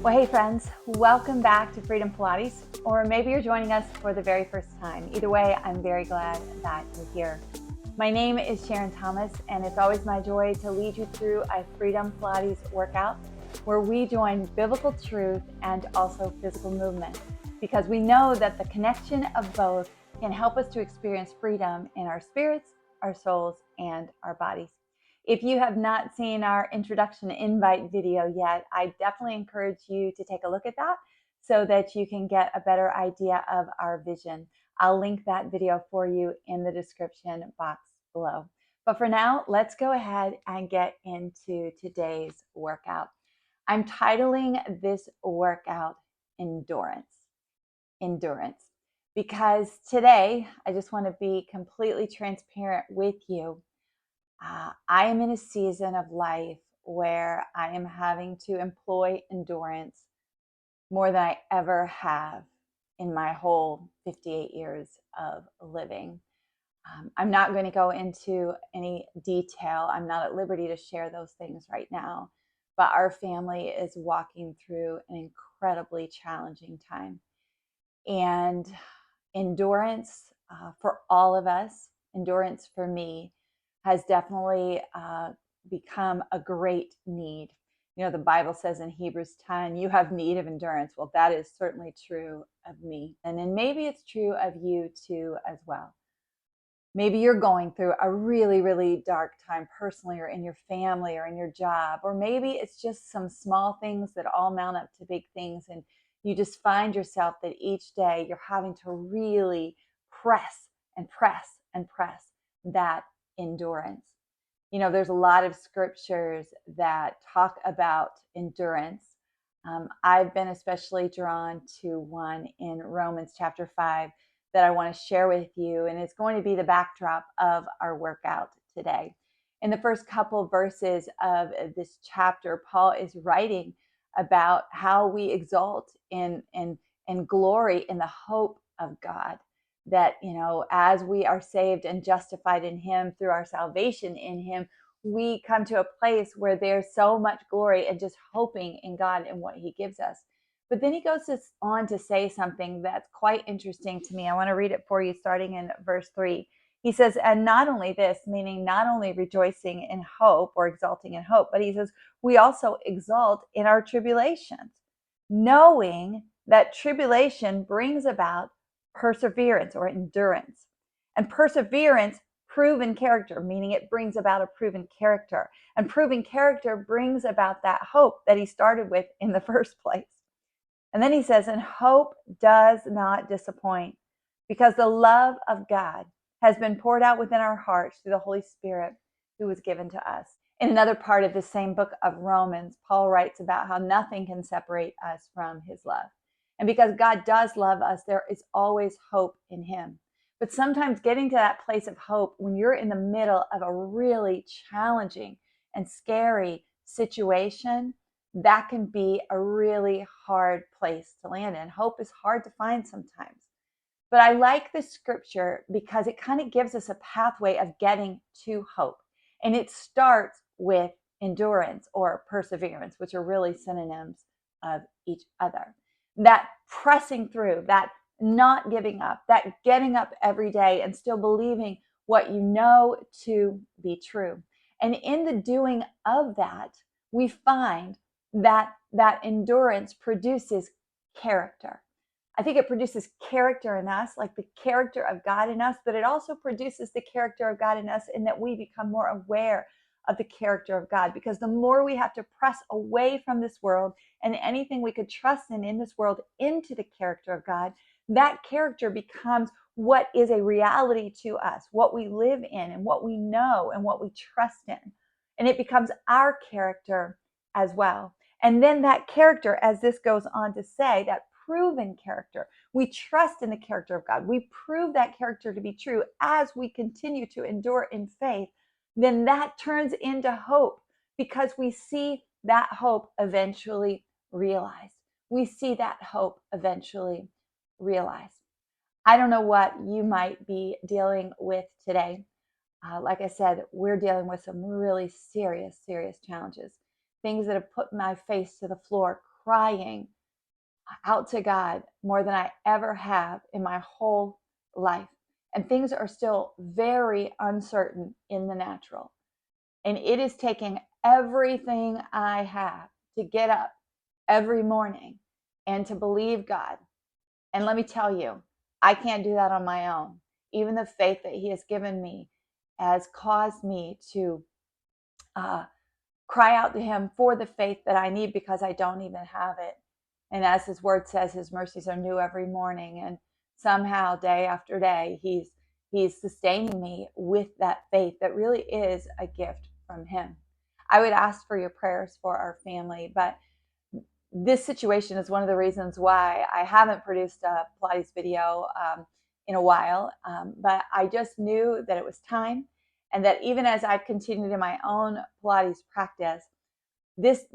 Well, hey friends, welcome back to Freedom Pilates, or maybe you're joining us for the very first time. Either way, I'm very glad that you're here. My name is Sharon Thomas, and it's always my joy to lead you through a Freedom Pilates workout where we join biblical truth and also physical movement, because we know that the connection of both can help us to experience freedom in our spirits, our souls, and our bodies. If you have not seen our introduction invite video yet, I definitely encourage you to take a look at that so that you can get a better idea of our vision. I'll link that video for you in the description box below. But for now, let's go ahead and get into today's workout. I'm titling this workout Endurance. Endurance. Because today, I just want to be completely transparent with you. I am in a season of life where I am having to employ endurance more than I ever have in my whole 58 years of living. I'm not going to go into any detail. I'm not at liberty to share those things right now, but our family is walking through an incredibly challenging time. And endurance for all of us, endurance for me, has definitely become a great need. You know, the Bible says in Hebrews 10, you have need of endurance. Well, that is certainly true of me. And then maybe it's true of you too as well. Maybe you're going through a really, really dark time personally, or in your family, or in your job, or maybe it's just some small things that all mount up to big things. And you just find yourself that each day you're having to really press and press and press that endurance. You know, there's a lot of scriptures that talk about endurance. I've been especially drawn to one in Romans chapter 5 that I want to share with you, and it's going to be the backdrop of our workout today. In the first couple verses of this chapter, Paul is writing about how we exalt in glory in the hope of God. That, you know, as we are saved and justified in Him through our salvation in Him, we come to a place where there's so much glory and just hoping in God and what He gives us. But then he goes on to say something that's quite interesting to me. I want to read it for you starting in verse 3. He says, and not only this, meaning not only rejoicing in hope or exulting in hope, but he says, we also exult in our tribulations, knowing that tribulation brings about perseverance or endurance. And perseverance, proven character, meaning it brings about a proven character. And proven character brings about that hope that he started with in the first place. And then he says, and hope does not disappoint, because the love of God has been poured out within our hearts through the Holy Spirit who was given to us. In another part of the same book of Romans, Paul writes about how nothing can separate us from His love. And because God does love us, there is always hope in Him. But sometimes getting to that place of hope when you're in the middle of a really challenging and scary situation, that can be a really hard place to land in. Hope is hard to find sometimes. But I like the scripture because it kind of gives us a pathway of getting to hope. And it starts with endurance or perseverance, which are really synonyms of each other. That pressing through, that not giving up, that getting up every day and still believing what you know to be true. And in the doing of that, we find that endurance produces character. I think it produces character in us, like the character of God in us, but it also produces the character of God in us in that we become more aware of the character of God. Because the more we have to press away from this world and anything we could trust in this world into the character of God, that character becomes what is a reality to us, what we live in and what we know and what we trust in. And it becomes our character as well. And then that character, as this goes on to say, that proven character, we trust in the character of God. We prove that character to be true as we continue to endure in faith. Then that turns into hope because we see that hope eventually realized. We see that hope eventually realized. I don't know what you might be dealing with today. Like I said, we're dealing with some really serious, serious challenges. Things that have put my face to the floor, crying out to God more than I ever have in my whole life. And things are still very uncertain in the natural. And it is taking everything I have to get up every morning and to believe God. And let me tell you, I can't do that on my own. Even the faith that He has given me has caused me to cry out to Him for the faith that I need, because I don't even have it. And as His word says, His mercies are new every morning. And somehow, day after day, He's sustaining me with that faith that really is a gift from Him. I would ask for your prayers for our family, but this situation is one of the reasons why I haven't produced a Pilates video in a while. But I just knew that it was time, and that even as I've continued in my own Pilates practice, this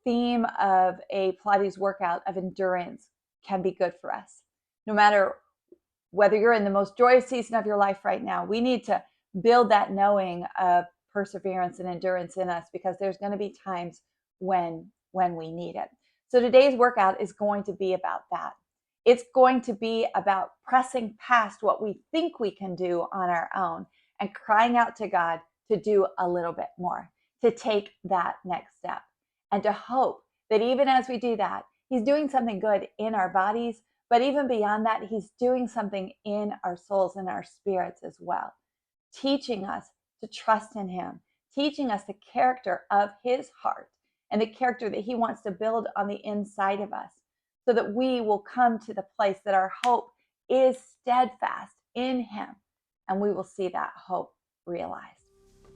theme of a Pilates workout of endurance can be good for us. No matter whether you're in the most joyous season of your life right now, we need to build that knowing of perseverance and endurance in us, because there's going to be times when we need it. So today's workout is going to be about that. It's going to be about pressing past what we think we can do on our own and crying out to God to do a little bit more, to take that next step, and to hope that even as we do that, He's doing something good in our bodies, but even beyond that, He's doing something in our souls and our spirits as well, teaching us to trust in Him, teaching us the character of His heart and the character that He wants to build on the inside of us, so that we will come to the place that our hope is steadfast in Him, and we will see that hope realized.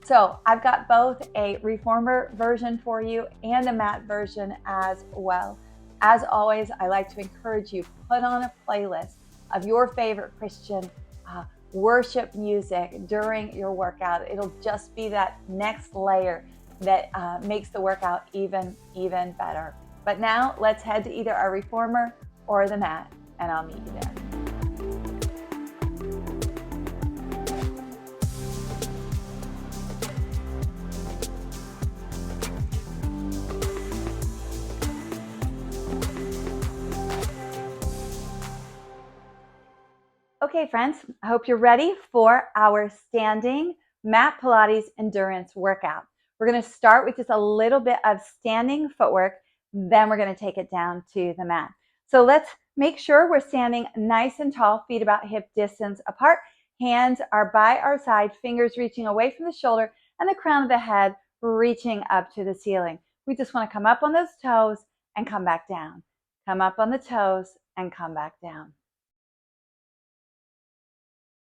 So I've got both a reformer version for you and a mat version as well. As always, I like to encourage you, put on a playlist of your favorite Christian worship music during your workout. It'll just be that next layer that makes the workout even better. But now let's head to either our reformer or the mat, and I'll meet you there. Okay, friends, I hope you're ready for our standing mat Pilates endurance workout. We're going to start with just a little bit of standing footwork, then we're going to take it down to the mat. So let's make sure we're standing nice and tall, feet about hip distance apart. Hands are by our side, fingers reaching away from the shoulder, and the crown of the head reaching up to the ceiling. We just want to come up on those toes and come back down. Come up on the toes and come back down.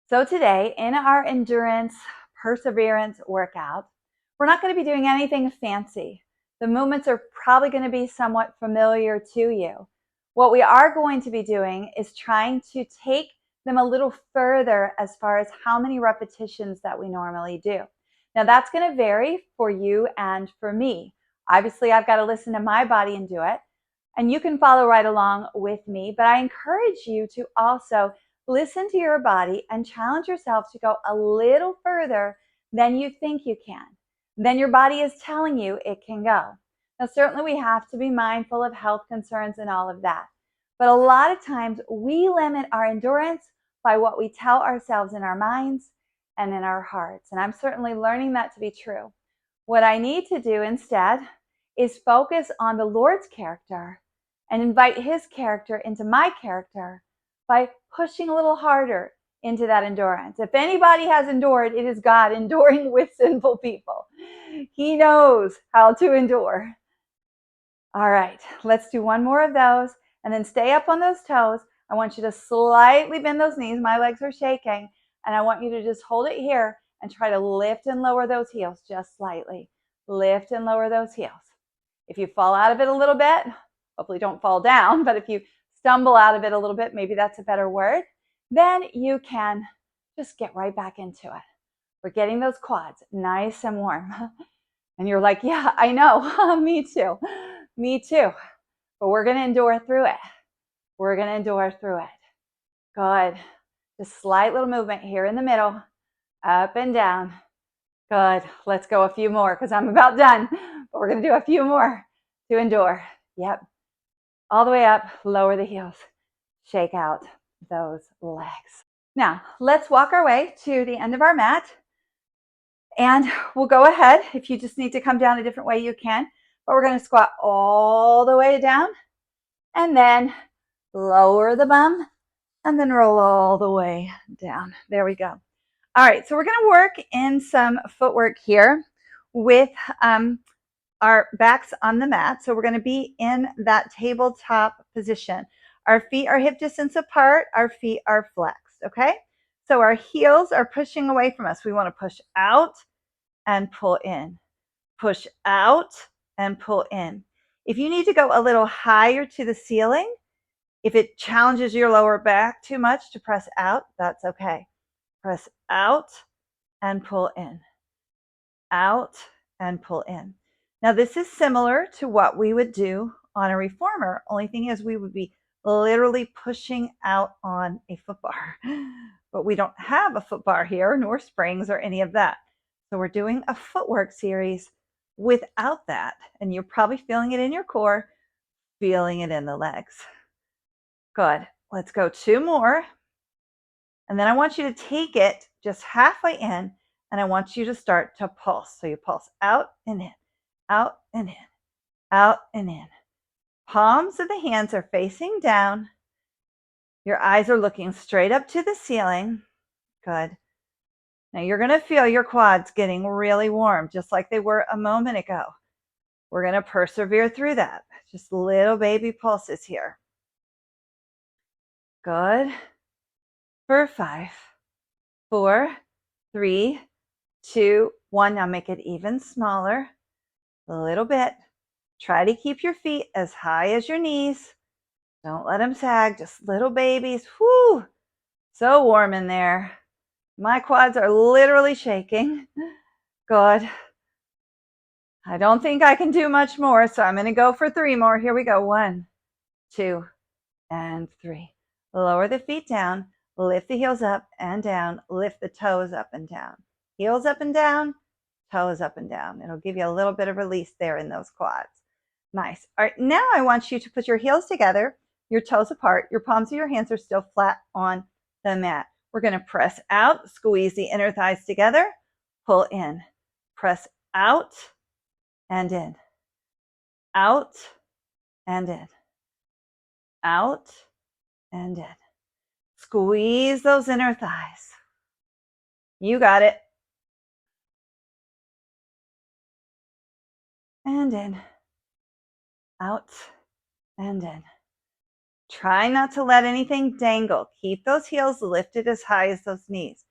So today, in our endurance perseverance workout, we're not going to be doing anything fancy. The movements are probably going to be somewhat familiar to you. What we are going to be doing is trying to take them a little further as far as how many repetitions that we normally do. Now that's going to vary for you and for me. Obviously, I've got to listen to my body and do it. And you can follow right along with me, but I encourage you to also listen to your body and challenge yourself to go a little further than you think you can, than your body is telling you it can go. Now, certainly we have to be mindful of health concerns and all of that. But a lot of times we limit our endurance by what we tell ourselves in our minds and in our hearts. And I'm certainly learning that to be true. What I need to do instead is focus on the Lord's character and invite His character into my character by pushing a little harder into that endurance. If anybody has endured, it is God enduring with sinful people. He knows how to endure. All right, let's do one more of those and then stay up on those toes. I want you to slightly bend those knees. My legs are shaking, and I want you to just hold it here and try to lift and lower those heels just slightly. Lift and lower those heels. If you fall out of it a little bit, hopefully don't fall down, but if you stumble out of it a little bit, maybe that's a better word, then you can just get right back into it. We're getting those quads nice and warm. And you're like, yeah, I know, me too, but we're going to endure through it. We're going to endure through it. Good. Just slight little movement here in the middle, up and down. Good. Let's go a few more because I'm about done, but we're going to do a few more to endure. Yep. all the way up, lower the heels, shake out those legs. Now, let's walk our way to the end of our mat. And we'll go ahead. If you just need to come down a different way, you can. But we're going to squat all the way down and then lower the bum and then roll all the way down. There we go. All right, so we're going to work in some footwork here with our backs on the mat. So we're going to be in that tabletop position. Our feet are hip distance apart. Our feet are flexed, okay? So our heels are pushing away from us. We want to push out and pull in. Push out and pull in. If you need to go a little higher to the ceiling, if it challenges your lower back too much to press out, that's okay. Press out and pull in. Out and pull in. Now this is similar to what we would do on a reformer. Only thing is we would be literally pushing out on a foot bar. But we don't have a foot bar here, nor springs or any of that. So we're doing a footwork series without that. And you're probably feeling it in your core, feeling it in the legs. Good. Let's go 2 more. And then I want you to take it just halfway in, and I want you to start to pulse. So you pulse out and in, out and in, out and in. Palms of the hands are facing down. Your eyes are looking straight up to the ceiling. Good. Now you're going to feel your quads getting really warm, just like they were a moment ago. We're going to persevere through that. Just little baby pulses here. Good. For 5, 4, 3, 2, 1. Now make it even smaller. A little bit. Try to keep your feet as high as your knees. Don't let them sag. Just little babies. Whoo! So warm in there. My quads are literally shaking. Good. I don't think I can do much more, so I'm going to go for 3 more. Here we go. 1, 2, and 3. Lower the feet down. Lift the heels up and down. Lift the toes up and down. Heels up and down. Toes up and down. It'll give you a little bit of release there in those quads. Nice. All right, now I want you to put your heels together, your toes apart. Your palms of your hands are still flat on the mat. We're going to press out, squeeze the inner thighs together, pull in. Press out and in. Out and in. Out and in. Squeeze those inner thighs. You got it. And in. Out and in. Try not to let anything dangle. Keep those heels lifted as high as those knees.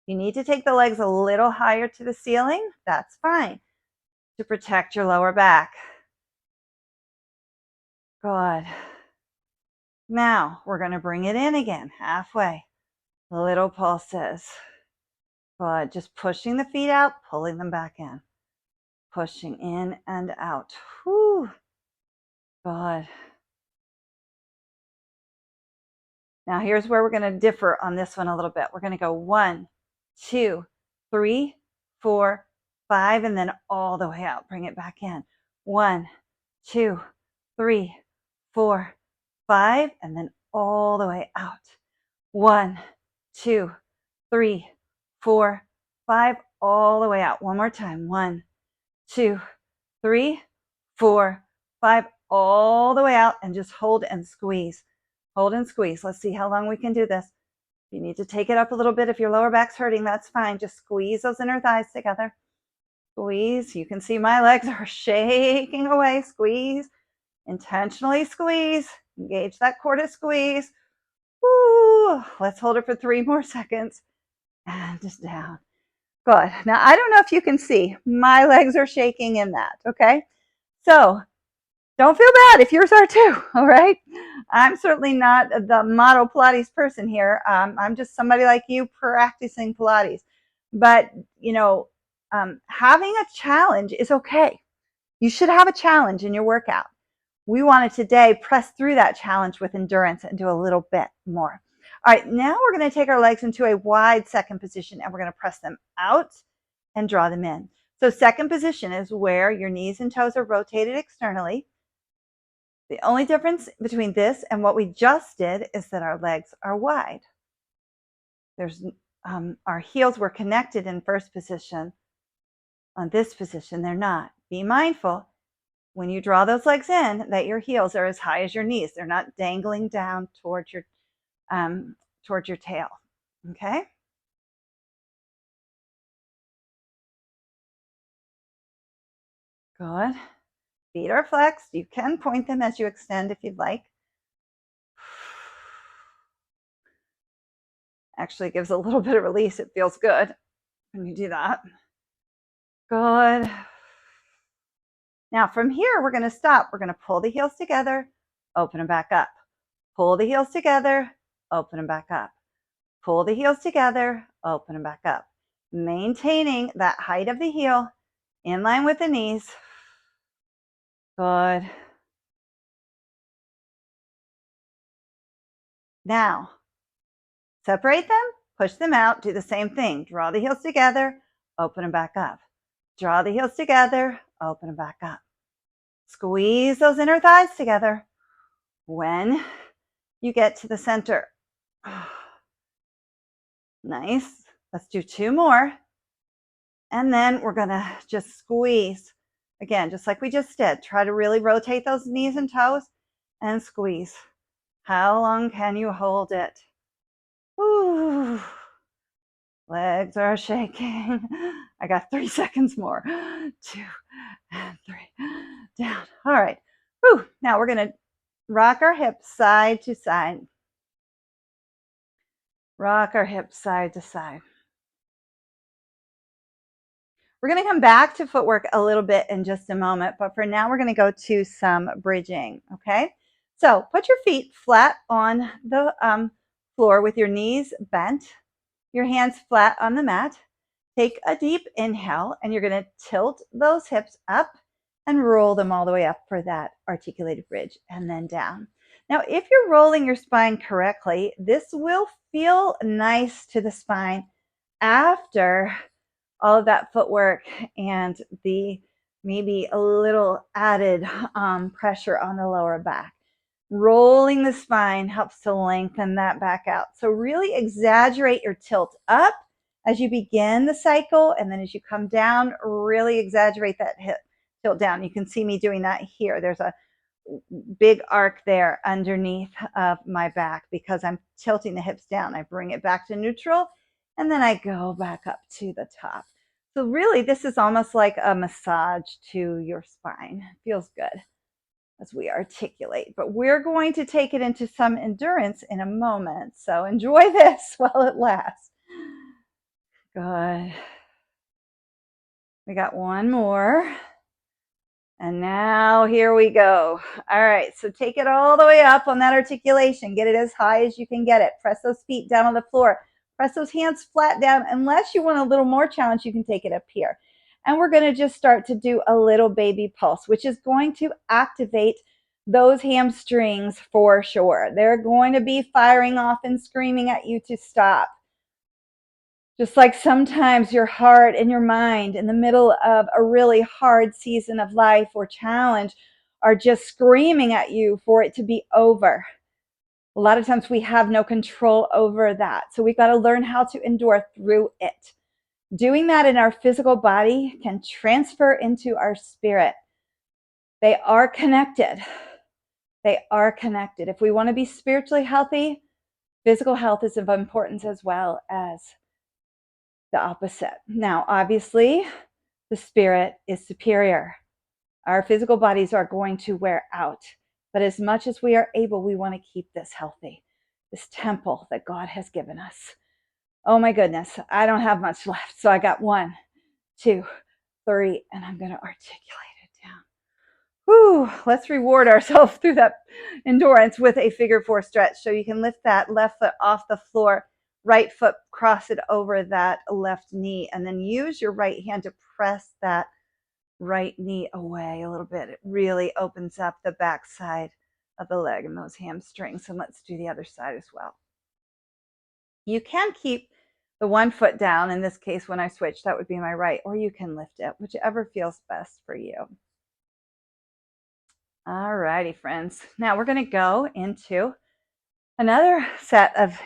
You need to take the legs a little higher to the ceiling. That's fine to protect your lower back. Good. Now we're going to bring it in again, halfway. Little pulses. Good. Just pushing the feet out, pulling them back in. Pushing in and out. Whew. Good. Now here's where we're going to differ on this one a little bit. We're going to go 1, 2, 3, 4, 5, and then all the way out. Bring it back in. 1, 2, 3, 4, 5, and then all the way out. 1, 2, 3, 4, 5, all the way out. One more time. 1, 2, 3, 4, 5, all the way out, and just hold and squeeze. Hold and squeeze. Let's see how long we can do this. If you need to take it up a little bit, if your lower back's hurting, that's fine. Just squeeze those inner thighs together. Squeeze. You can see my legs are shaking away. Squeeze. Intentionally squeeze. Engage that core to squeeze. Woo. Let's hold it for 3 more seconds. And just down. Good. Now, I don't know if you can see. My legs are shaking in that, okay? So, don't feel bad if yours are too, all right? I'm certainly not the model Pilates person here. I'm just somebody like you practicing Pilates. But, having a challenge is okay. You should have a challenge in your workout. We want to today press through that challenge with endurance and do a little bit more. All right, now we're going to take our legs into a wide second position and we're going to press them out and draw them in. So second position is where your knees and toes are rotated externally. The only difference between this and what we just did is that our legs are wide. There's our heels were connected in first position. On this position, they're not. Be mindful when you draw those legs in that your heels are as high as your knees. They're not dangling down towards your tail. Okay? Good. Feet are flexed. You can point them as you extend if you'd like. Actually gives a little bit of release. It feels good when you do that. Good. Now from here, we're going to stop. We're going to pull the heels together, open them back up. Pull the heels together, open them back up. Pull the heels together, open them back up. Maintaining that height of the heel in line with the knees. Good. Now, separate them, push them out, do the same thing. Draw the heels together, open them back up. Draw the heels together, open them back up. Squeeze those inner thighs together. When you get to the center. Nice. Let's do 2 more. And then we're going to just squeeze. Again, just like we just did. Try to really rotate those knees and toes and squeeze. How long can you hold it? Ooh. Legs are shaking. I got 3 seconds more. 2 and 3. Down. All right. Whew. Now we're going to rock our hips side to side. Rock our hips side to side. We're going to come back to footwork a little bit in just a moment, but for now we're going to go to some bridging, okay? So put your feet flat on the floor with your knees bent, your hands flat on the mat. Take a deep inhale, and you're going to tilt those hips up and roll them all the way up for that articulated bridge, and then down. Now, if you're rolling your spine correctly, this will feel nice to the spine after all of that footwork and the maybe a little added pressure on the lower back. Rolling the spine helps to lengthen that back out. So really exaggerate your tilt up as you begin the cycle, and then as you come down, really exaggerate that hip tilt down. You can see me doing that here. There's a big arc there underneath of my back because I'm tilting the hips down. I bring it back to neutral, and then I go back up to the top. So really, this is almost like a massage to your spine. It feels good as we articulate, but we're going to take it into some endurance in a moment. So enjoy this while it lasts. Good. We got 1 more. And now here we go. All right, so take it all the way up on that articulation. Get it as high as you can get it. Press those feet down on the floor. Press those hands flat down. Unless you want a little more challenge, you can take it up here. And we're going to just start to do a little baby pulse, which is going to activate those hamstrings for sure. They're going to be firing off and screaming at you to stop. Just like sometimes your heart and your mind in the middle of a really hard season of life or challenge are just screaming at you for it to be over. A lot of times we have no control over that. So we've got to learn how to endure through it. Doing that in our physical body can transfer into our spirit. They are connected. They are connected. If we want to be spiritually healthy, physical health is of importance as well as the opposite. Now, obviously, the spirit is superior. Our physical bodies are going to wear out, but as much as we are able, we want to keep this healthy, this temple that God has given us. Oh my goodness, I don't have much left. So I got 1, 2, 3, and I'm going to articulate it down. Whew, let's reward ourselves through that endurance with a figure 4 stretch. So you can lift that left foot off the floor, right foot, cross it over that left knee, and then use your right hand to press that right knee away a little bit. It really opens up the back side of the leg and those hamstrings. And let's do the other side as well. You can keep the 1 foot down. In this case, when I switch, that would be my right, or you can lift it, whichever feels best for you. All righty, friends. Now we're going to go into another set of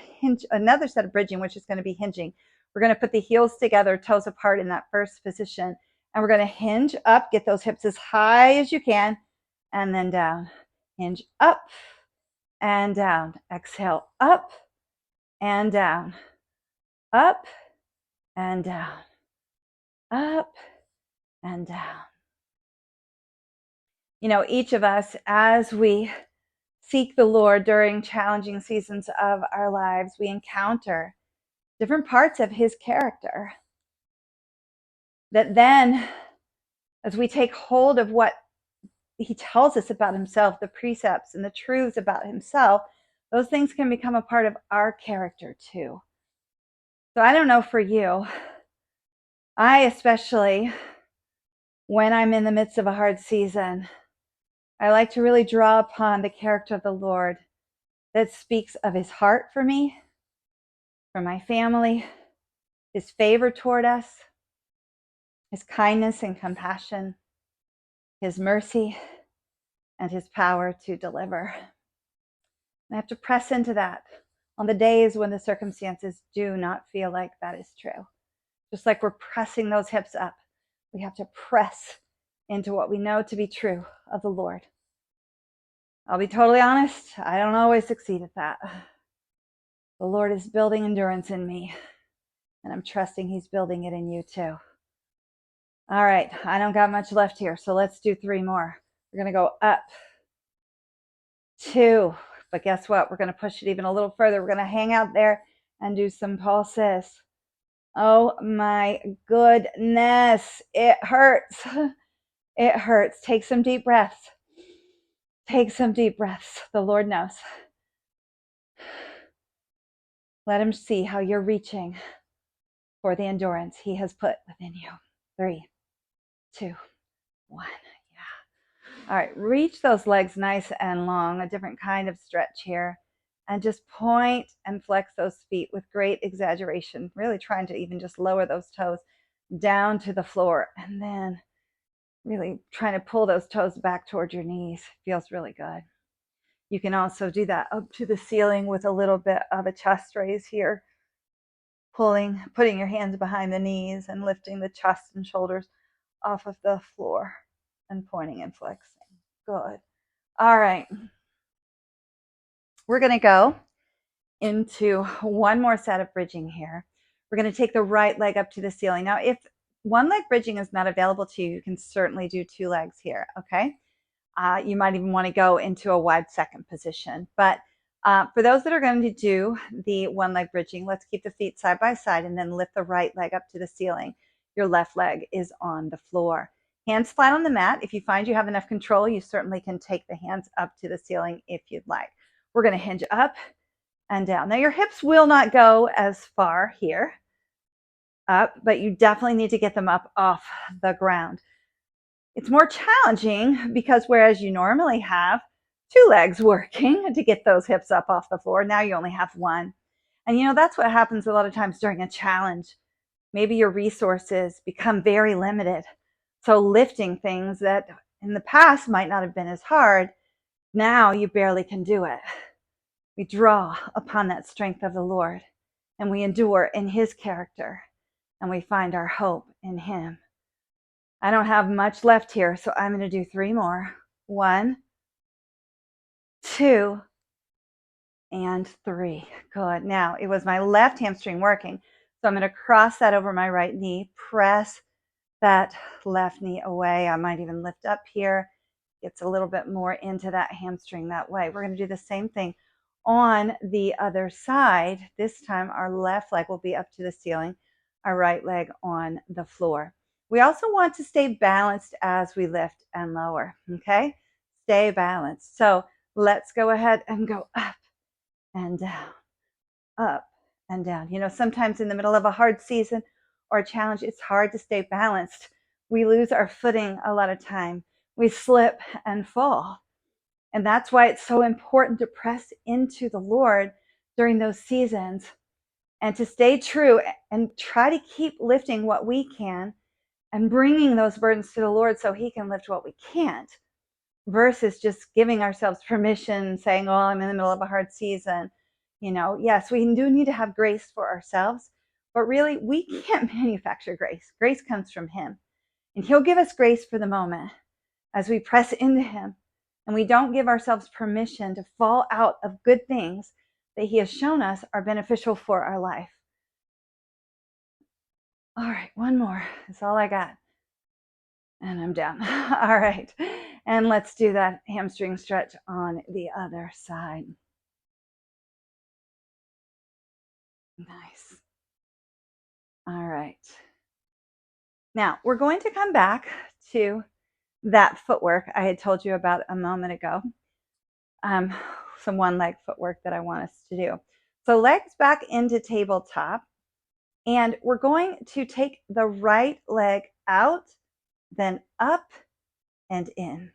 bridging, which is going to be hinging. We're going to put the heels together, toes apart in that first position, and we're going to hinge up, get those hips as high as you can, and then down. Hinge up and down. Exhale, up and down, up and down, up and down. You know, each of us, as we seek the Lord during challenging seasons of our lives, we encounter different parts of his character that then, as we take hold of what he tells us about himself, the precepts and the truths about himself, those things can become a part of our character too. So I don't know for you, I especially, when I'm in the midst of a hard season, I like to really draw upon the character of the Lord that speaks of his heart for me, for my family, his favor toward us, his kindness and compassion, his mercy, and his power to deliver. I have to press into that on the days when the circumstances do not feel like that is true. Just like we're pressing those hips up, we have to press into what we know to be true of the Lord. I'll be totally honest, I don't always succeed at that. The Lord is building endurance in me, and I'm trusting he's building it in you too. All right, I don't got much left here, so let's do 3 more. We're going to go up, 2, but guess what? We're going to push it even a little further. We're going to hang out there and do some pulses. Oh my goodness, it hurts. It hurts. Take some deep breaths. Take some deep breaths. The Lord knows. Let him see how you're reaching for the endurance he has put within you. 3, 2, 1. Yeah. All right, reach those legs nice and long, a different kind of stretch here. And just point and flex those feet with great exaggeration, really trying to even just lower those toes down to the floor. And then really trying to pull those toes back towards your knees. Feels really good. You can also do that up to the ceiling with a little bit of a chest raise here. Putting your hands behind the knees and lifting the chest and shoulders off of the floor and pointing and flexing. Good. All right. We're going to go into one more set of bridging here. We're going to take the right leg up to the ceiling. Now, if one leg bridging is not available to you, you can certainly do 2 legs here, okay? You might even want to go into a wide second position. But for those that are going to do the 1 leg bridging, let's keep the feet side by side and then lift the right leg up to the ceiling. Your left leg is on the floor. Hands flat on the mat. If you find you have enough control, you certainly can take the hands up to the ceiling if you'd like. We're going to hinge up and down. Now your hips will not go as far here up, but you definitely need to get them up off the ground. It's more challenging because whereas you normally have 2 legs working to get those hips up off the floor, now you only have 1. And you know, that's what happens a lot of times during a challenge. Maybe your resources become very limited. So lifting things that in the past might not have been as hard, now you barely can do it. We draw upon that strength of the Lord and we endure in his character and we find our hope in him. I don't have much left here, so I'm going to do 3 more. 1, 2, and 3. Good. Now, it was my left hamstring working, so I'm going to cross that over my right knee, press that left knee away. I might even lift up here. Gets a little bit more into that hamstring that way. We're going to do the same thing on the other side. This time, our left leg will be up to the ceiling, our right leg on the floor. We also want to stay balanced as we lift and lower, okay? Stay balanced. So let's go ahead and go up and down, up and down. You know, sometimes in the middle of a hard season or a challenge, it's hard to stay balanced. We lose our footing a lot of time. We slip and fall. And that's why it's so important to press into the Lord during those seasons and to stay true and try to keep lifting what we can and bringing those burdens to the Lord so he can lift what we can't. versus just giving ourselves permission, saying, oh, I'm in the middle of a hard season. Yes, we do need to have grace for ourselves, but really we can't manufacture grace. Grace comes from him, and he'll give us grace for the moment as we press into him and we don't give ourselves permission to fall out of good things that he has shown us are beneficial for our life. All right, one more. That's all I got. And I'm down. All right. And let's do that hamstring stretch on the other side. Nice. All right. Now we're going to come back to that footwork I had told you about a moment ago. Some one leg footwork that I want us to do. So legs back into tabletop. And we're going to take the right leg out, then up and in.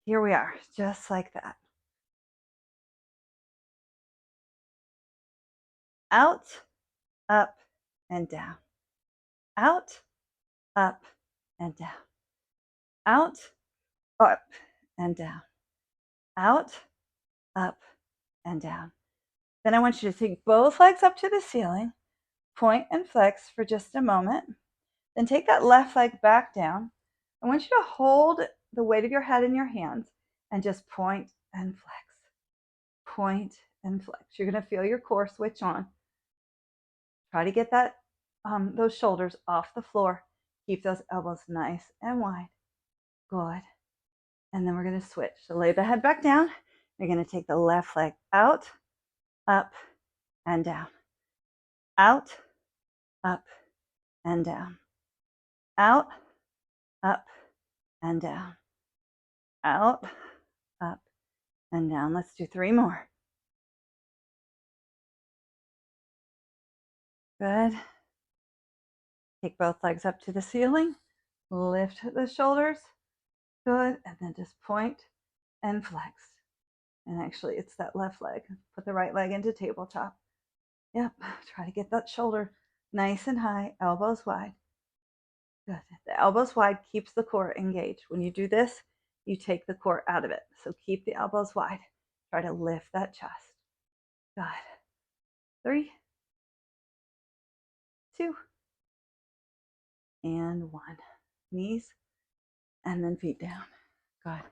Here we are, just like that. Out, up, and down. Out, up, and down. Out, up, and down. Out, up, and down. Then I want you to take both legs up to the ceiling, point and flex for just a moment. Then take that left leg back down. I want you to hold the weight of your head in your hands and just point and flex. Point and flex. You're going to feel your core switch on. Try to get that those shoulders off the floor. Keep those elbows nice and wide. Good. And then we're going to switch. So lay the head back down. You're going to take the left leg out, up, and down. Out, up, and down. Out, up, and down. Out, up, and down. Let's do 3 more. Good. Take both legs up to the ceiling. Lift the shoulders. Good. And then just point and flex. And actually, it's that left leg. Put the right leg into tabletop. Yep. Try to get that shoulder nice and high, elbows wide. Good. The elbows wide keeps the core engaged. When you do this, you take the core out of it. So keep the elbows wide. Try to lift that chest. Good. 3, 2, and 1. Knees and then feet down. Good.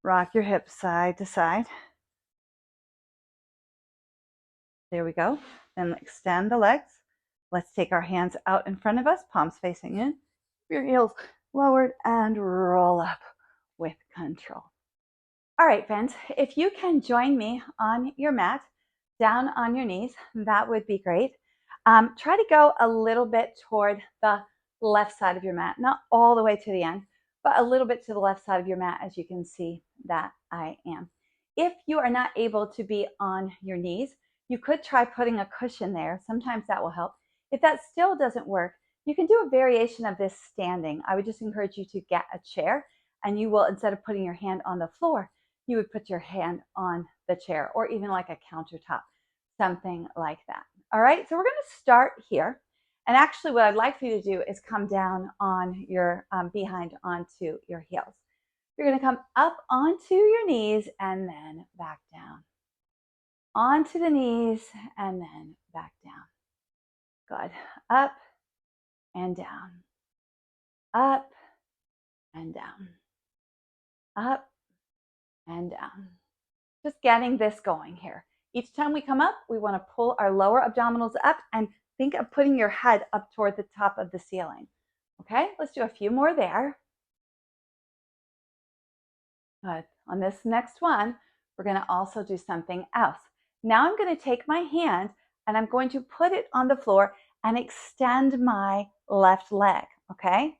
Rock your hips side to side. There we go. Then extend the legs. Let's take our hands out in front of us, palms facing in. Your heels lowered and roll up with control. All right, friends, if you can join me on your mat, down on your knees, that would be great. Try to go a little bit toward the left side of your mat, not all the way to the end, but a little bit to the left side of your mat, as you can see that I am. If you are not able to be on your knees, you could try putting a cushion there. Sometimes that will help. If that still doesn't work, you can do a variation of this standing. I would just encourage you to get a chair, and you will, instead of putting your hand on the floor, you would put your hand on the chair, or even like a countertop, something like that. All right, so we're going to start here. And actually what I'd like for you to do is come down on your behind onto your heels. You're going to come up onto your knees and then back down. Onto the knees and then back down. Good. Up and down. Up and down. Up and down. Just getting this going here. Each time we come up, we want to pull our lower abdominals up and think of putting your head up toward the top of the ceiling. Okay, let's do a few more there. Good. On this next one, we're going to also do something else. Now I'm going to take my hand and I'm going to put it on the floor and extend my left leg, okay?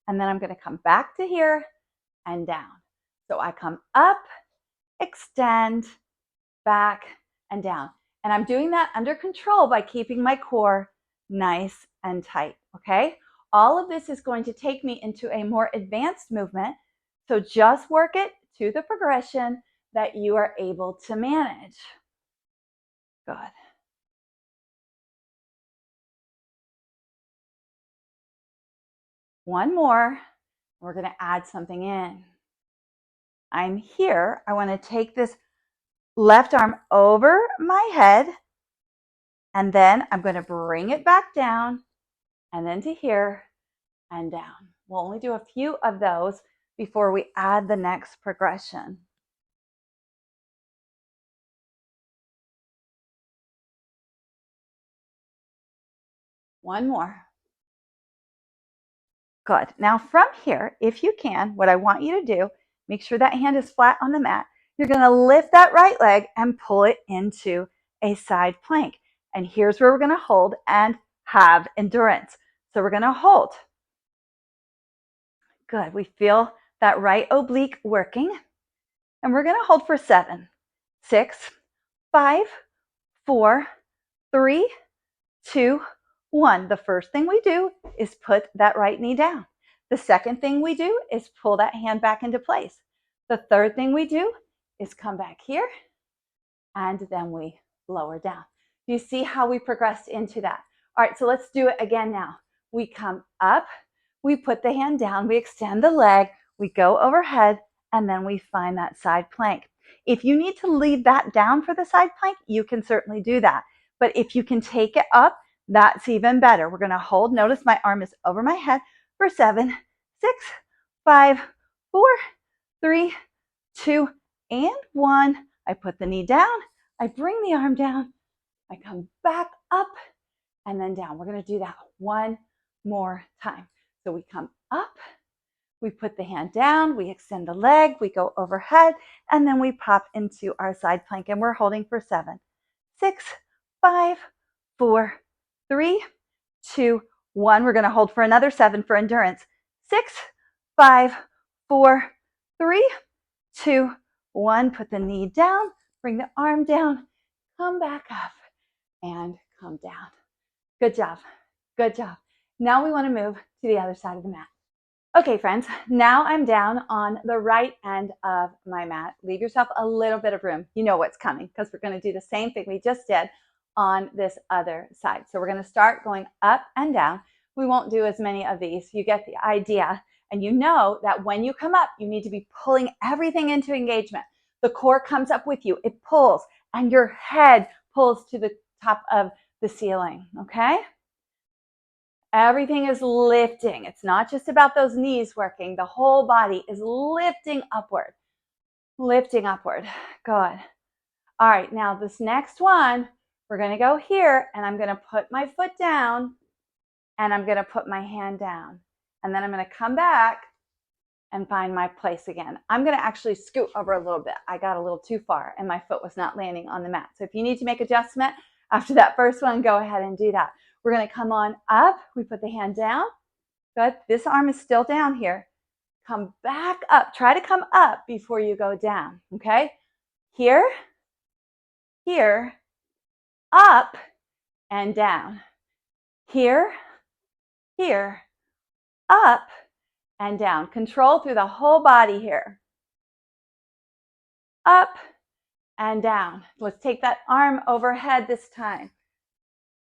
And then I'm going to come back to here and down. So I come up, extend, back, and down. And I'm doing that under control by keeping my core nice and tight, okay? All of this is going to take me into a more advanced movement. So just work it to the progression that you are able to manage. Good. One more. We're going to add something in. I'm here. I want to take this left arm over my head, and then I'm going to bring it back down, and then to here and down. We'll only do a few of those before we add the next progression. One more. Good. Now from here, if you can, what I want you to do, make sure that hand is flat on the mat. You're going to lift that right leg and pull it into a side plank. And here's where we're going to hold and have endurance. So we're going to hold. Good. We feel that right oblique working. And we're going to hold for 7, 6, 5, 4, 3, 2, 1. The first thing we do is put that right knee down. The second thing we do is pull that hand back into place. The third thing we do is come back here, and then we lower down. Do you see how we progressed into that? All right, so let's do it again now. We come up, we put the hand down, we extend the leg, we go overhead, and then we find that side plank. If you need to leave that down for the side plank, you can certainly do that. But if you can take it up, that's even better. We're going to hold. Notice my arm is over my head for 7, 6, 5, 4, 3, 2, and 1. I put the knee down. I bring the arm down. I come back up and then down. We're going to do that one more time. So we come up. We put the hand down. We extend the leg. We go overhead. And then we pop into our side plank. And we're holding for 7, 6, 5, 4, 3, 2, 1. We're going to hold for another 7 for endurance. 6, 5, 4, 3, 2, 1. Put the knee down. Bring the arm down. Come back up and come down. Good job. Good job. Now we want to move to the other side of the mat. Okay, friends, now I'm down on the right end of my mat. Leave yourself a little bit of room. You know what's coming because we're going to do the same thing we just did on this other side. So we're going to start going up and down. We won't do as many of these. You get the idea. And you know that when you come up, you need to be pulling everything into engagement. The core comes up with you. It pulls, and your head pulls to the top of the ceiling, okay? Everything is lifting. It's not just about those knees working. The whole body is lifting upward. Lifting upward. Good. All right, now this next one, we're going to go here, and I'm going to put my foot down, and I'm going to put my hand down. And then I'm going to come back and find my place again. I'm going to actually scoot over a little bit. I got a little too far, and my foot was not landing on the mat. So if you need to make adjustment after that first one, go ahead and do that. We're going to come on up. We put the hand down. Good. This arm is still down here. Come back up. Try to come up before you go down. Okay? Here, here, up, and down. Here, here, up, and down. Control through the whole body here. Up and down. Let's take that arm overhead this time.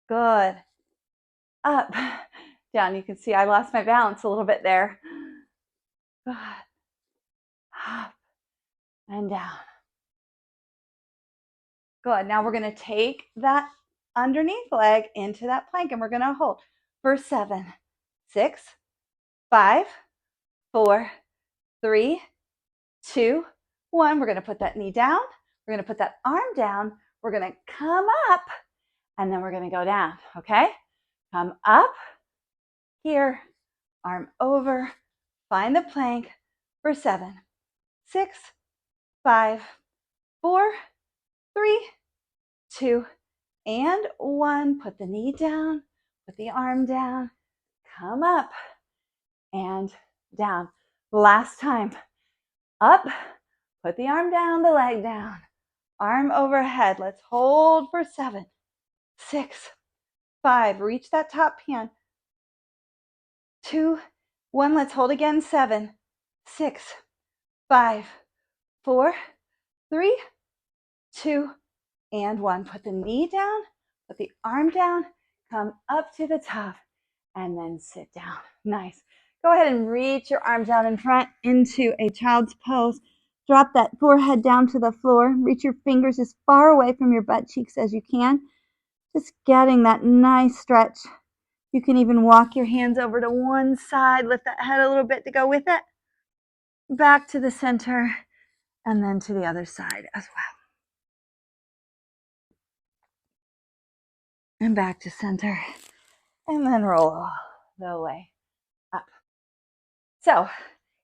Good. Up, down. You can see I lost my balance a little bit there. Good. Up and down. Good. Now we're going to take that underneath leg into that plank, and we're going to hold for 7, 6, 5, 4, 3, 2, 1. We're going to put that knee down. We're going to put that arm down. We're going to come up, and then we're going to go down. Okay? Come up here, arm over, find the plank for 7, 6, 5, 4, 3, 2, and 1. Put the knee down, put the arm down, come up and down. Last time. Up, put the arm down, the leg down, arm overhead. Let's hold for 7, 6, 5. Reach that top hand. 2, 1. Let's hold again. 7, 6, 5, 4, 3, 2, and 1. Put the knee down, put the arm down, come up to the top, and then sit down. Nice. Go ahead and reach your arms out in front into a child's pose. Drop that forehead down to the floor. Reach your fingers as far away from your butt cheeks as you can. Just getting that nice stretch. You can even walk your hands over to one side, lift that head a little bit to go with it. Back to the center, and then to the other side as well. And back to center, and then roll all the way up. So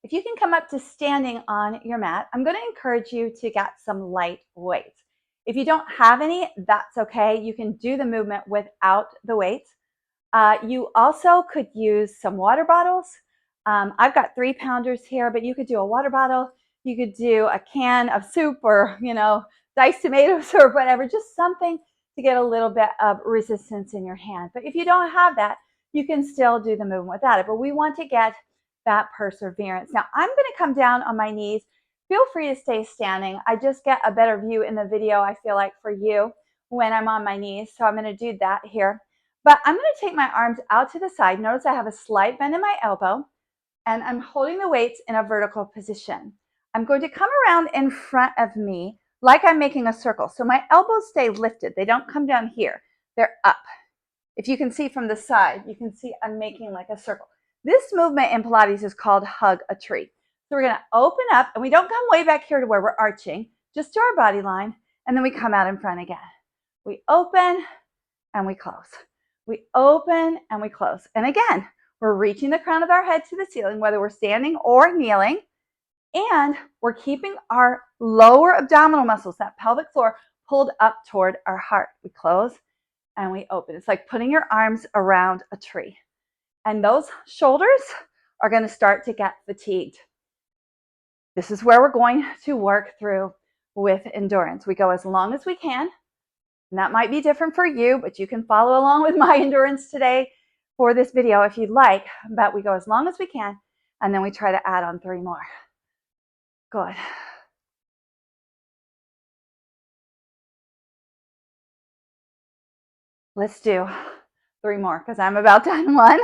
if you can come up to standing on your mat, I'm going to encourage you to get some light weights. If you don't have any, that's okay. You can do the movement without the weights. You also could use some water bottles. I've got 3-pounders here, but you could do a water bottle. You could do a can of soup or, diced tomatoes or whatever, just something to get a little bit of resistance in your hand. But if you don't have that, you can still do the movement without it. But we want to get that perseverance. Now, I'm going to come down on my knees. Feel free to stay standing. I just get a better view in the video, I feel like, for you when I'm on my knees. So I'm going to do that here. But I'm going to take my arms out to the side. Notice I have a slight bend in my elbow, and I'm holding the weights in a vertical position. I'm going to come around in front of me like I'm making a circle. So my elbows stay lifted. They don't come down here. They're up. If you can see from the side, you can see I'm making like a circle. This movement in Pilates is called hug a tree. So we're going to open up, and we don't come way back here to where we're arching, just to our body line, and then we come out in front again. We open and we close. We open and we close. And again, we're reaching the crown of our head to the ceiling, whether we're standing or kneeling, and we're keeping our lower abdominal muscles, that pelvic floor, pulled up toward our heart. We close and we open. It's like putting your arms around a tree. And those shoulders are going to start to get fatigued. This is where we're going to work through with endurance. We go as long as we can. And that might be different for you, but you can follow along with my endurance today for this video if you'd like. But we go as long as we can, and then we try to add on 3 more. Good. Let's do 3 more because I'm about done. 1,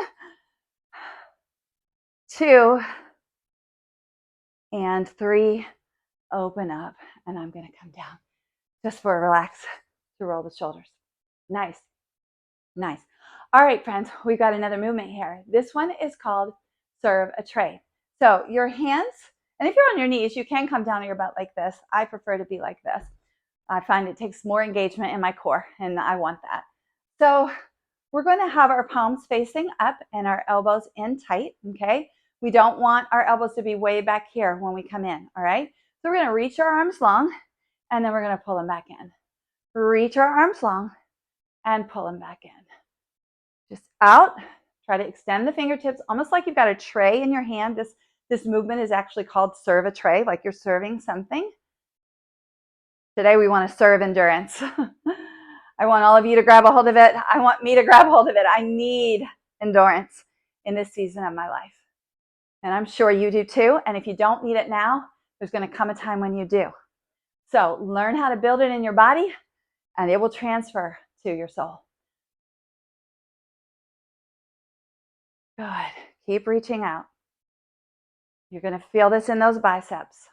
2, and 3. Open up, and I'm going to come down just for a relax to roll the shoulders. Nice. Nice. All right, friends, we've got another movement here. This one is called serve a tray. So your hands, and if you're on your knees, you can come down on your butt like this. I prefer to be like this. I find it takes more engagement in my core, and I want that. So we're going to have our palms facing up and our elbows in tight, okay? We don't want our elbows to be way back here when we come in, all right? So we're going to reach our arms long, and then we're going to pull them back in. Reach our arms long and pull them back in. Just out. Try to extend the fingertips, almost like you've got a tray in your hand. This movement is actually called serve a tray, like you're serving something. Today we want to serve endurance. I want all of you to grab a hold of it. I want me to grab a hold of it. I need endurance in this season of my life. And I'm sure you do too. And if you don't need it now, there's going to come a time when you do. So learn how to build it in your body, and it will transfer to your soul. Good. Keep reaching out. You're going to feel this in those biceps,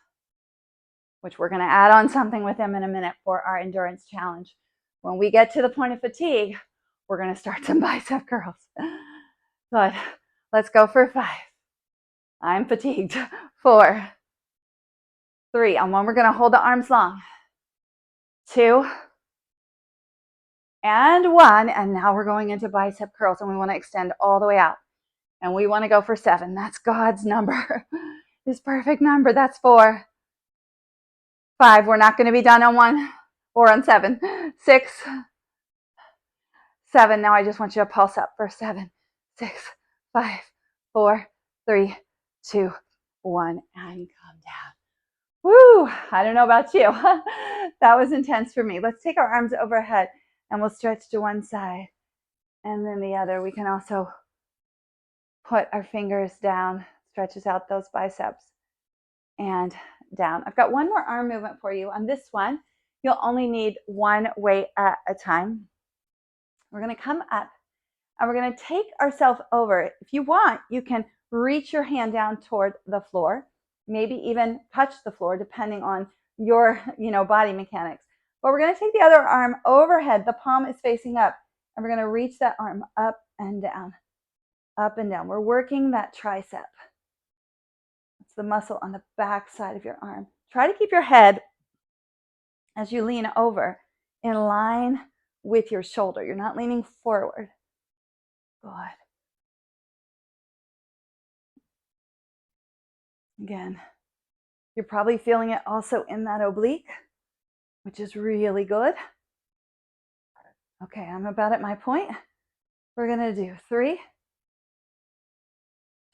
which we're going to add on something with them in a minute for our endurance challenge. When we get to the point of fatigue, we're going to start some bicep curls. Good. Let's go for 5. I'm fatigued. 4, 3. On 1, we're going to hold the arms long. 2, and 1. And now we're going into bicep curls, and we want to extend all the way out. And we want to go for 7. That's God's number. His perfect number. That's 4. 5. We're not going to be done on 1 or on 7. 6, 7. Now I just want you to pulse up for 7, 6, 5, 4, 3, 2, 1, and come down. Woo! I don't know about you. That was intense for me. Let's take our arms overhead, and we'll stretch to one side and then the other. We can also put our fingers down, stretches out those biceps, and down. I've got one more arm movement for you. On this one, you'll only need 1 weight at a time. We're going to come up, and we're going to take ourselves over. If you want, you can reach your hand down toward the floor, maybe even touch the floor depending on your, body mechanics. But we're going to take the other arm overhead. The palm is facing up, and we're going to reach that arm up and down, up and down. We're working that tricep. It's the muscle on the back side of your arm. Try to keep your head, as you lean over, in line with your shoulder. You're not leaning forward. Good. Again, you're probably feeling it also in that oblique, which is really good. Okay, I'm about at my point. We're going to do 3,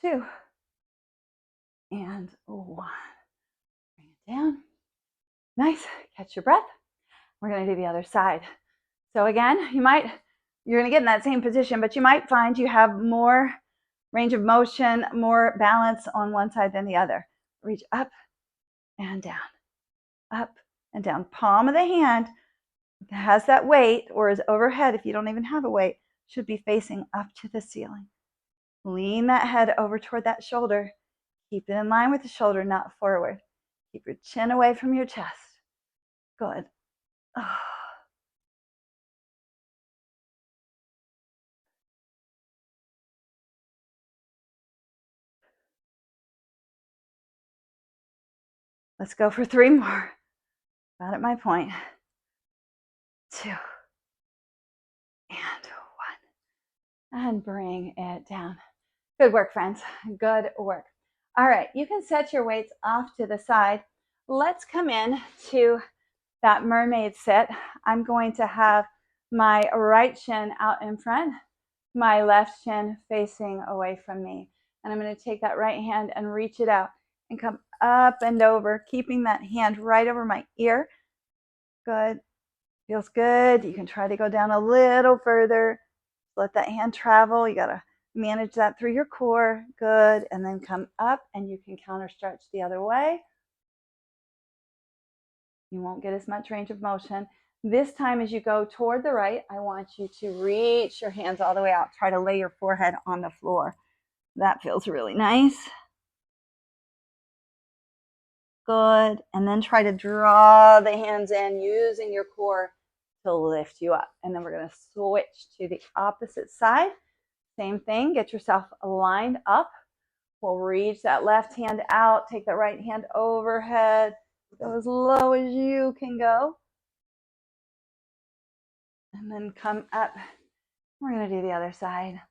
2, and 1. Bring it down. Nice. Catch your breath. We're going to do the other side. So again, you're going to get in that same position, but you might find you have more range of motion, more balance on one side than the other. Reach up and down, up and down. Palm of the hand that has that weight, or is overhead if you don't even have a weight, should be facing up to the ceiling. Lean that head over toward that shoulder. Keep it in line with the shoulder, not forward. Keep your chin away from your chest. Good. Oh. Let's go for 3 more. About at my point. 2 and 1. And bring it down. Good work, friends. Good work. All right, you can set your weights off to the side. Let's come in to that mermaid sit. I'm going to have my right shin out in front, my left shin facing away from me. And I'm going to take that right hand and reach it out and come up and over, keeping that hand right over my ear. Good. Feels good. You can try to go down a little further. Let that hand travel. You got to manage that through your core. Good. And then come up, and you can counter stretch the other way. You won't get as much range of motion. This time, as you go toward the right, I want you to reach your hands all the way out. Try to lay your forehead on the floor. That feels really nice. Good. And then try to draw the hands in using your core to lift you up. And then we're going to switch to the opposite side. Same thing. Get yourself lined up. We'll reach that left hand out. Take that right hand overhead. Go as low as you can go. And then come up. We're going to do the other side.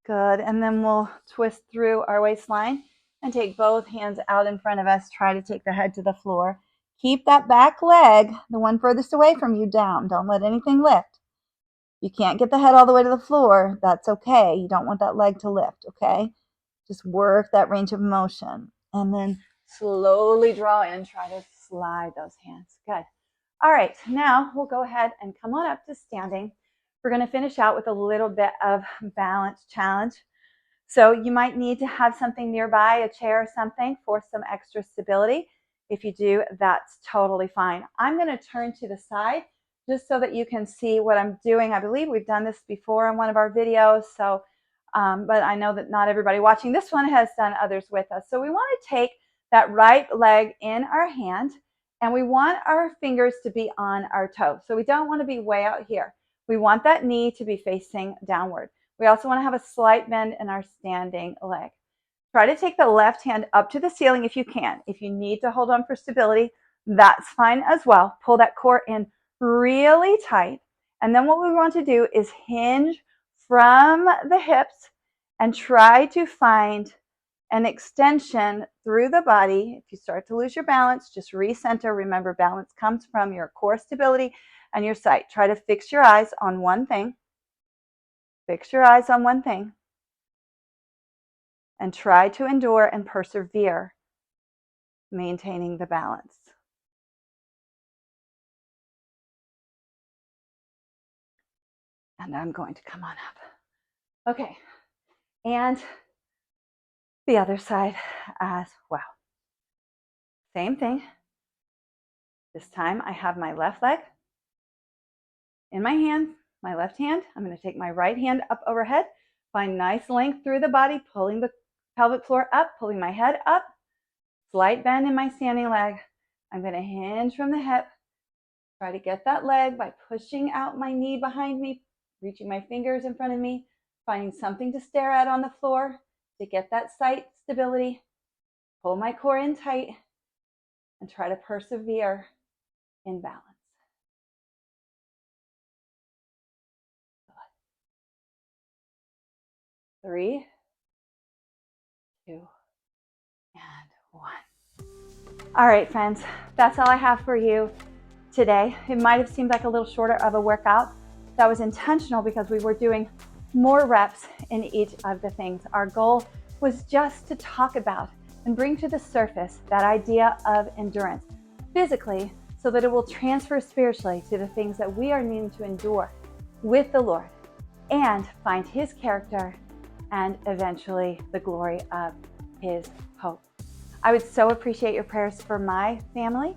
Good. And then we'll twist through our waistline and take both hands out in front of us. Try to take the head to the floor. Keep that back leg, the one furthest away from you, down. Don't let anything lift. You can't get the head all the way to the floor. That's okay. You don't want that leg to lift, okay? Just work that range of motion. And then slowly draw in. Try to slide those hands. Good. All right, now we'll go ahead and come on up to standing. We're going to finish out with a little bit of balance challenge. So you might need to have something nearby, a chair or something, for some extra stability. If you do, that's totally fine. I'm going to turn to the side just so that you can see what I'm doing. I believe we've done this before in one of our videos, so but I know that not everybody watching this one has done others with us. So we want to take that right leg in our hand, and we want our fingers to be on our toes. So we don't want to be way out here. We want that knee to be facing downward. We also want to have a slight bend in our standing leg. Try to take the left hand up to the ceiling if you can. If you need to hold on for stability, that's fine as well. Pull that core in really tight. And then what we want to do is hinge from the hips and try to find an extension through the body. If you start to lose your balance, just recenter. Remember, balance comes from your core stability and your sight. Try to fix your eyes on one thing. Fix your eyes on one thing. And try to endure and persevere, maintaining the balance. And I'm going to come on up. Okay, and the other side as well. Same thing. This time I have my left leg in my hand, my left hand. I'm going to take my right hand up overhead, find nice length through the body, pulling the pelvic floor up, pulling my head up, slight bend in my standing leg. I'm going to hinge from the hip. Try to get that leg by pushing out my knee behind me, reaching my fingers in front of me, finding something to stare at on the floor to get that site stability. Pull my core in tight and try to persevere in balance. 3, 2, and 1. All right, friends, that's all I have for you today. It might have seemed like a little shorter of a workout. That was intentional because we were doing more reps in each of the things. Our goal was just to talk about and bring to the surface that idea of endurance physically so that it will transfer spiritually to the things that we are needing to endure with the Lord and find His character and eventually the glory of His hope. I would so appreciate your prayers for my family,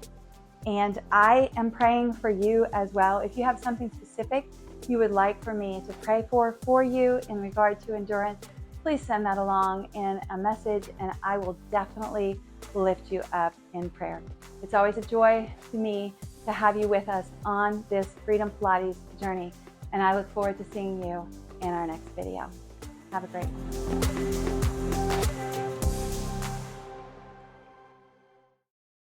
and I am praying for you as well. If you have something specific you would like for me to pray for you in regard to endurance, please send that along in a message and I will definitely lift you up in prayer. It's always a joy to me to have you with us on this Freedom Pilates journey, and I look forward to seeing you in our next video. Have a great one.